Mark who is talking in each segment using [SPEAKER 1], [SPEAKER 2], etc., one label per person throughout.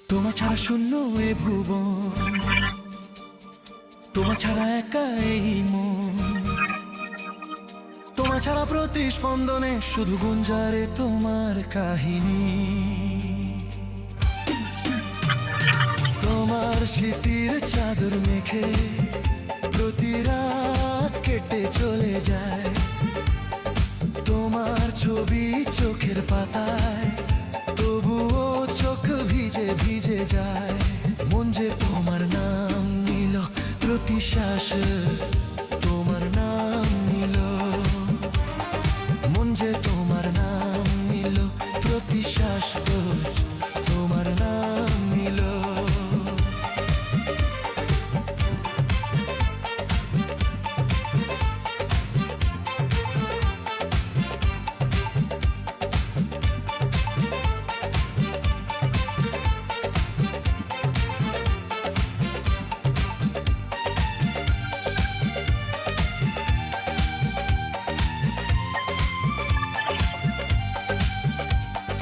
[SPEAKER 1] তোমার ছাড়া শূন্য এ ভুবন, তোমার ছাড়া একা এই মন, তোমার ছাড়া প্রতি স্পন্দনে শুধু গুঞ্জারে তোমার কাহিনী। তোমার স্মৃতির চাদর মেখে প্রতি রাত কেটে চলে যায়, তোমার ছবি চোখের পাতায় তবুও চোখ ভিজে ভিজে যায়। মন যে তোমার নাম নিল প্রতি শ্বাস, তোমার নাম নিল। মন যে তোমার নাম নিল প্রতি শ্বাস, তোমার নাম নিল।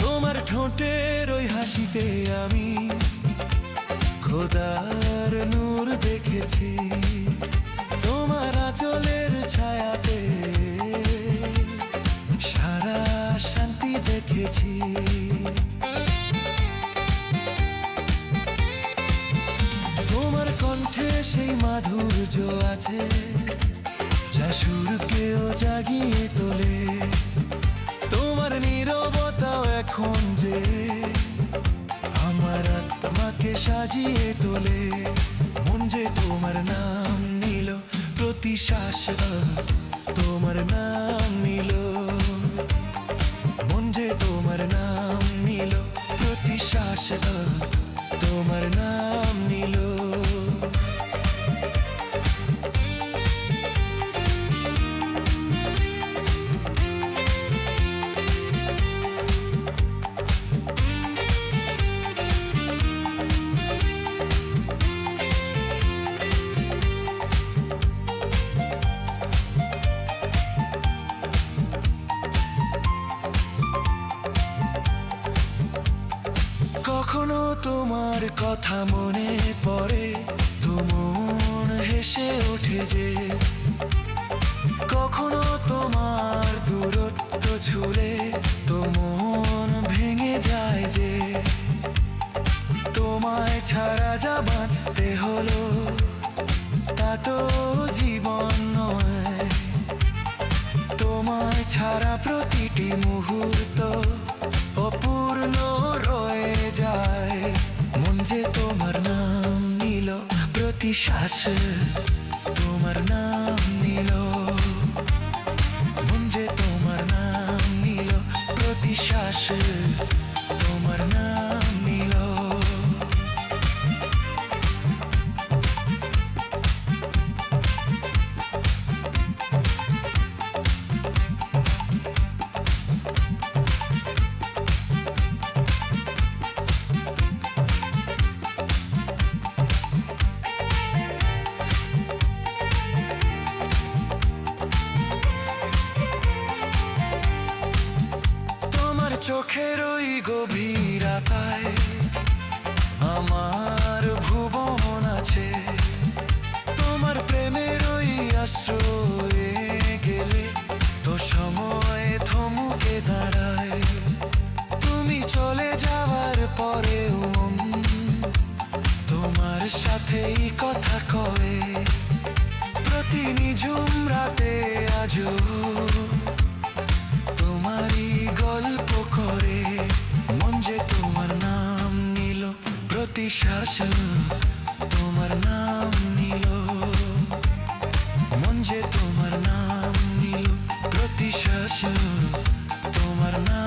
[SPEAKER 1] তোমার ঠোঁটের ওই হাসিতে আমি খোদার নূর দেখেছি, তোমার আঁচলের ছায়াতে সারা শান্তি দেখেছি। তোমার কণ্ঠে সেই মাধুর্য আছে যা সুরকেও জাগিয়ে তোলে, তোমার নীরবতাও এখন যে আমার আত্মাকে সাজিয়ে তোলে। মন যে তোমার নাম নিল প্রতি শ্বাস, তোমার নাম নিল। মন যে তোমার নাম নিল প্রতি শ্বাস, তোমার নাম নিল। কখনো তোমার কথা মনে পড়ে তো মন হেসে ওঠে যে, কখনো তোমার দূরত্ব ছুঁলে তো মন ভেঙে যায় যে। তোমায় ছাড়া যা বাঁচতে হলো তা তো জীবন নয়, তোমায় ছাড়া প্রতিটি মুহূর্ত অপূর্ণ রয়ে যায়। মন যে তোমার নাম নিল প্রতি শ্বাস, তোমার নাম নিল। মন যে তোমার নাম নিল প্রতি শ্বাস, তোমার নাম নিল। চোখের ওই গভীরতায় আমার ভুবন আছে, তোমার প্রেমের ওই আশ্রয়ে গেলে তো সময় থমকে দাঁড়ায়। তুমি চলে যাওয়ার পরেও মন তোমার সাথেই কথা কয়, প্রতি নিঝুম রাতে আজও তোমারই গল্প করে। মন যে তোমার নাম নিল প্রতি শ্বাস, তোমার নাম নিল। মন যে তোমার নাম নিল, প্রতি শ্বাস তোমার নাম